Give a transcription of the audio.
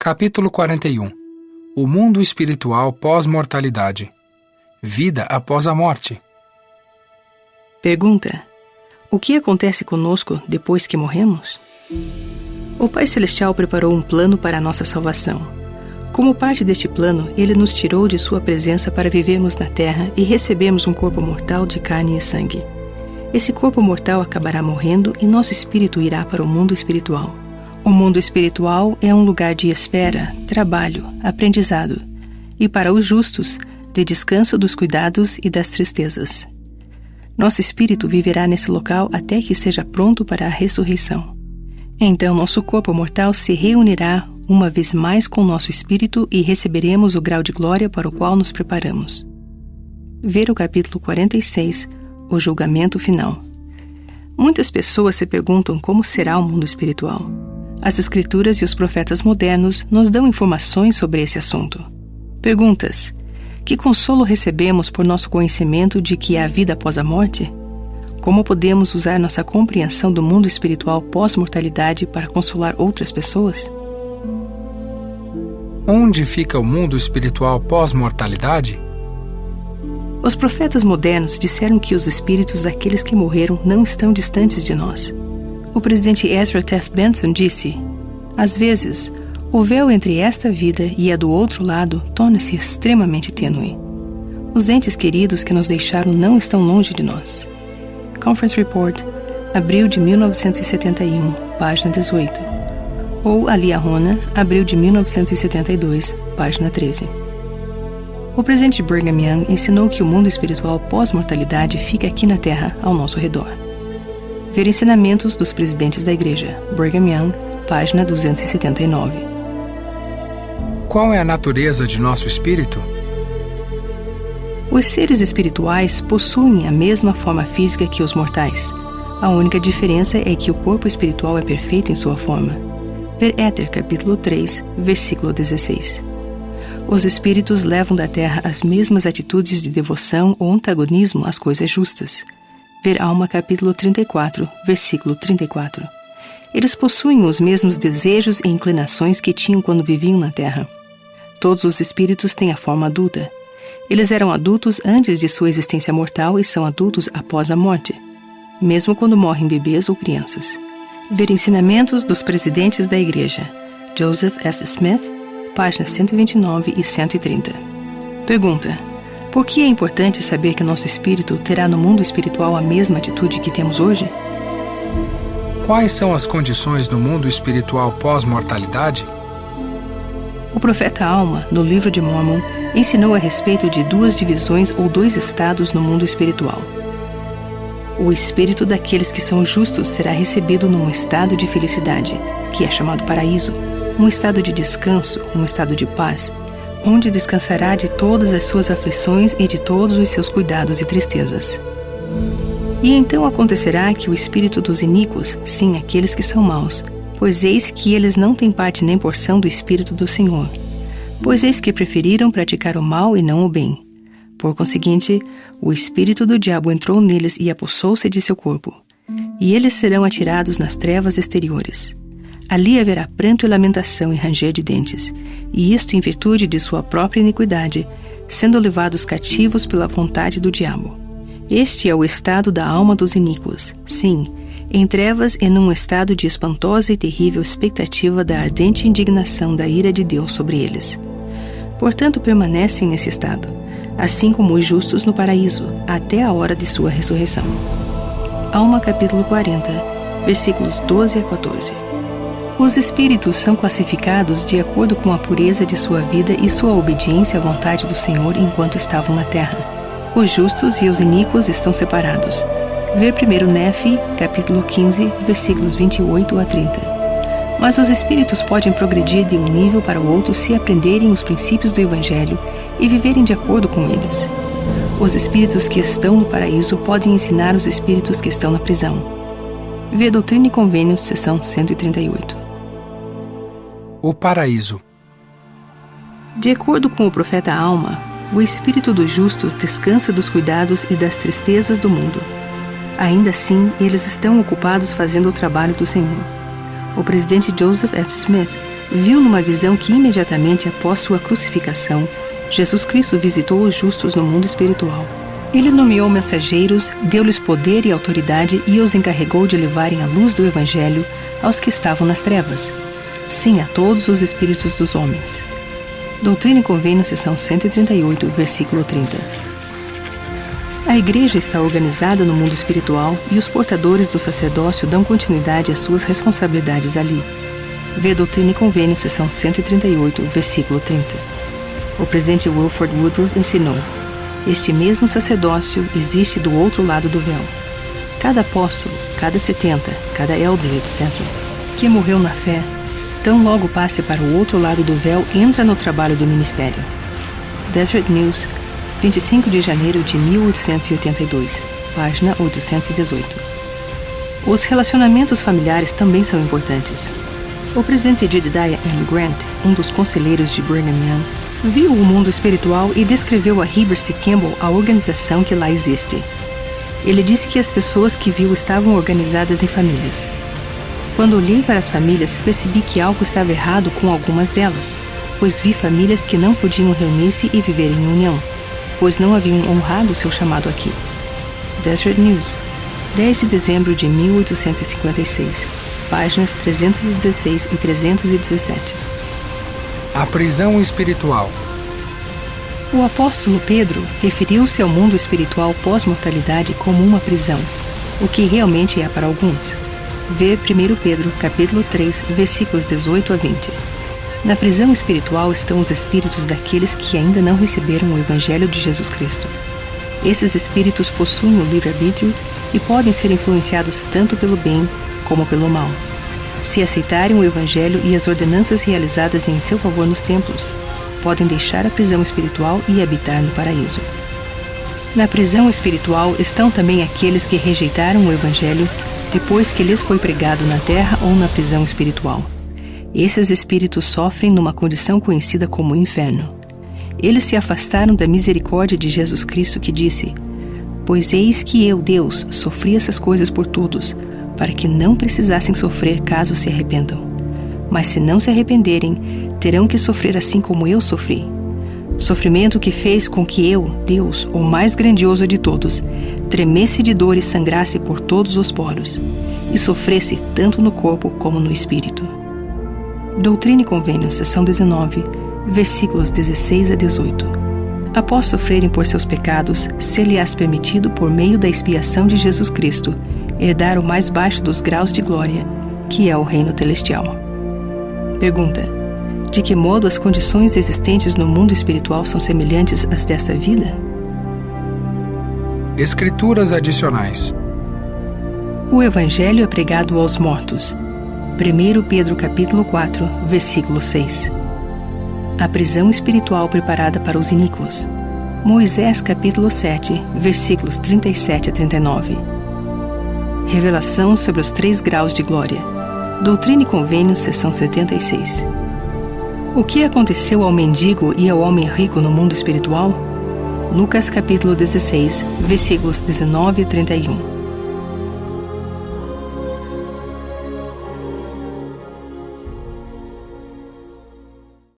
Capítulo 41. O mundo espiritual pós-mortalidade. Vida após a morte. Pergunta: o que acontece conosco depois que morremos? O Pai Celestial preparou um plano para a nossa salvação. Como parte deste plano, Ele nos tirou de Sua presença para vivermos na Terra e recebermos um corpo mortal de carne e sangue. Esse corpo mortal acabará morrendo e nosso espírito irá para o mundo espiritual. O mundo espiritual é um lugar de espera, trabalho, aprendizado, e para os justos, de descanso dos cuidados e das tristezas. Nosso espírito viverá nesse local até que esteja pronto para a ressurreição. Então nosso corpo mortal se reunirá uma vez mais com nosso espírito e receberemos o grau de glória para o qual nos preparamos. Ver o capítulo 46, o julgamento final. Muitas pessoas se perguntam como será o mundo espiritual. As Escrituras e os profetas modernos nos dão informações sobre esse assunto. Perguntas: que consolo recebemos por nosso conhecimento de que há vida após a morte? Como podemos usar nossa compreensão do mundo espiritual pós-mortalidade para consolar outras pessoas? Onde fica o mundo espiritual pós-mortalidade? Os profetas modernos disseram que os espíritos daqueles que morreram não estão distantes de nós. O presidente Ezra Taft Benson disse: às vezes, o véu entre esta vida e a do outro lado torna-se extremamente tênue. Os entes queridos que nos deixaram não estão longe de nós. Conference Report, abril de 1971, página 18. Ou a Liahona, abril de 1972, página 13. O presidente Brigham Young ensinou que o mundo espiritual pós-mortalidade fica aqui na Terra, ao nosso redor. Ver ensinamentos dos presidentes da igreja, Brigham Young, página 279. Qual é a natureza de nosso espírito? Os seres espirituais possuem a mesma forma física que os mortais. A única diferença é que o corpo espiritual é perfeito em sua forma. Ver Éter, capítulo 3, versículo 16. Os espíritos levam da terra as mesmas atitudes de devoção ou antagonismo às coisas justas. Ver Alma, capítulo 34, versículo 34. Eles possuem os mesmos desejos e inclinações que tinham quando viviam na Terra. Todos os espíritos têm a forma adulta. Eles eram adultos antes de sua existência mortal e são adultos após a morte, mesmo quando morrem bebês ou crianças. Ver ensinamentos dos presidentes da igreja, Joseph F. Smith, páginas 129 e 130. Pergunta: por que é importante saber que nosso espírito terá no mundo espiritual a mesma atitude que temos hoje? Quais são as condições do mundo espiritual pós-mortalidade? O profeta Alma, no livro de Mórmon, ensinou a respeito de duas divisões ou dois estados no mundo espiritual. O espírito daqueles que são justos será recebido num estado de felicidade, que é chamado paraíso, um estado de descanso, um estado de paz, onde descansará de todas as suas aflições e de todos os seus cuidados e tristezas. E então acontecerá que o espírito dos iníquos, sim, aqueles que são maus, pois eis que eles não têm parte nem porção do Espírito do Senhor, pois eis que preferiram praticar o mal e não o bem. Por conseguinte, o espírito do diabo entrou neles e apossou-se de seu corpo, e eles serão atirados nas trevas exteriores. Ali haverá pranto e lamentação e ranger de dentes, e isto em virtude de sua própria iniquidade, sendo levados cativos pela vontade do diabo. Este é o estado da alma dos iníquos, sim, em trevas e num estado de espantosa e terrível expectativa da ardente indignação da ira de Deus sobre eles. Portanto, permanecem nesse estado, assim como os justos no paraíso, até a hora de sua ressurreição. Alma, capítulo 40, versículos 12 a 14. Os espíritos são classificados de acordo com a pureza de sua vida e sua obediência à vontade do Senhor enquanto estavam na terra. Os justos e os iníquos estão separados. Ver 1 Nefi, capítulo 15, versículos 28 a 30. Mas os espíritos podem progredir de um nível para o outro se aprenderem os princípios do Evangelho e viverem de acordo com eles. Os espíritos que estão no paraíso podem ensinar os espíritos que estão na prisão. Ver Doutrina e Convênios, seção 138. O paraíso. De acordo com o profeta Alma, o espírito dos justos descansa dos cuidados e das tristezas do mundo. Ainda assim, eles estão ocupados fazendo o trabalho do Senhor. O presidente Joseph F. Smith viu numa visão que imediatamente após sua crucificação, Jesus Cristo visitou os justos no mundo espiritual. Ele nomeou mensageiros, deu-lhes poder e autoridade e os encarregou de levarem a luz do Evangelho aos que estavam nas trevas. Sim, a todos os espíritos dos homens. Doutrina e Convênio, seção 138, versículo 30. A Igreja está organizada no mundo espiritual e os portadores do sacerdócio dão continuidade às suas responsabilidades ali. Vê Doutrina e Convênio, seção 138, versículo 30. O presidente Wilford Woodruff ensinou: este mesmo sacerdócio existe do outro lado do véu. Cada apóstolo, cada 70, cada elder, etc., que morreu na fé, tão logo passe para o outro lado do véu, entra no trabalho do ministério. Deseret News, 25 de janeiro de 1882, página 818. Os relacionamentos familiares também são importantes. O presidente Jedediah M. Grant, um dos conselheiros de Brigham Young, viu o mundo espiritual e descreveu a Heber C. Kimball a organização que lá existe. Ele disse que as pessoas que viu estavam organizadas em famílias. Quando olhei para as famílias, percebi que algo estava errado com algumas delas, pois vi famílias que não podiam reunir-se e viver em união, pois não haviam honrado seu chamado aqui. Deseret News, 10 de dezembro de 1856, páginas 316 e 317. A prisão espiritual. O apóstolo Pedro referiu-se ao mundo espiritual pós-mortalidade como uma prisão, o que realmente é para alguns. Ver 1 Pedro, capítulo 3, versículos 18 a 20. Na prisão espiritual estão os espíritos daqueles que ainda não receberam o Evangelho de Jesus Cristo. Esses espíritos possuem o livre-arbítrio e podem ser influenciados tanto pelo bem como pelo mal. Se aceitarem o Evangelho e as ordenanças realizadas em seu favor nos templos, podem deixar a prisão espiritual e habitar no paraíso. Na prisão espiritual estão também aqueles que rejeitaram o Evangelho depois que lhes foi pregado na terra ou na prisão espiritual. Esses espíritos sofrem numa condição conhecida como inferno. Eles se afastaram da misericórdia de Jesus Cristo, que disse: pois eis que eu, Deus, sofri essas coisas por todos, para que não precisassem sofrer caso se arrependam. Mas se não se arrependerem, terão que sofrer assim como eu sofri. Sofrimento que fez com que eu, Deus, o mais grandioso de todos, tremesse de dor e sangrasse por todos os poros, e sofresse tanto no corpo como no espírito. Doutrina e Convênio, seção 19, versículos 16 a 18. Após sofrerem por seus pecados, ser-lhe-ás permitido, por meio da expiação de Jesus Cristo, herdar o mais baixo dos graus de glória, que é o reino celestial. Pergunta: de que modo as condições existentes no mundo espiritual são semelhantes às desta vida? Escrituras adicionais. O Evangelho é pregado aos mortos. 1 Pedro capítulo 4, versículo 6. A prisão espiritual preparada para os iníquos. Moisés capítulo 7, versículos 37 a 39. Revelação sobre os 3 graus de glória. Doutrina e Convênio, seção 76. O que aconteceu ao mendigo e ao homem rico no mundo espiritual? Lucas capítulo 16, versículos 19 a 31.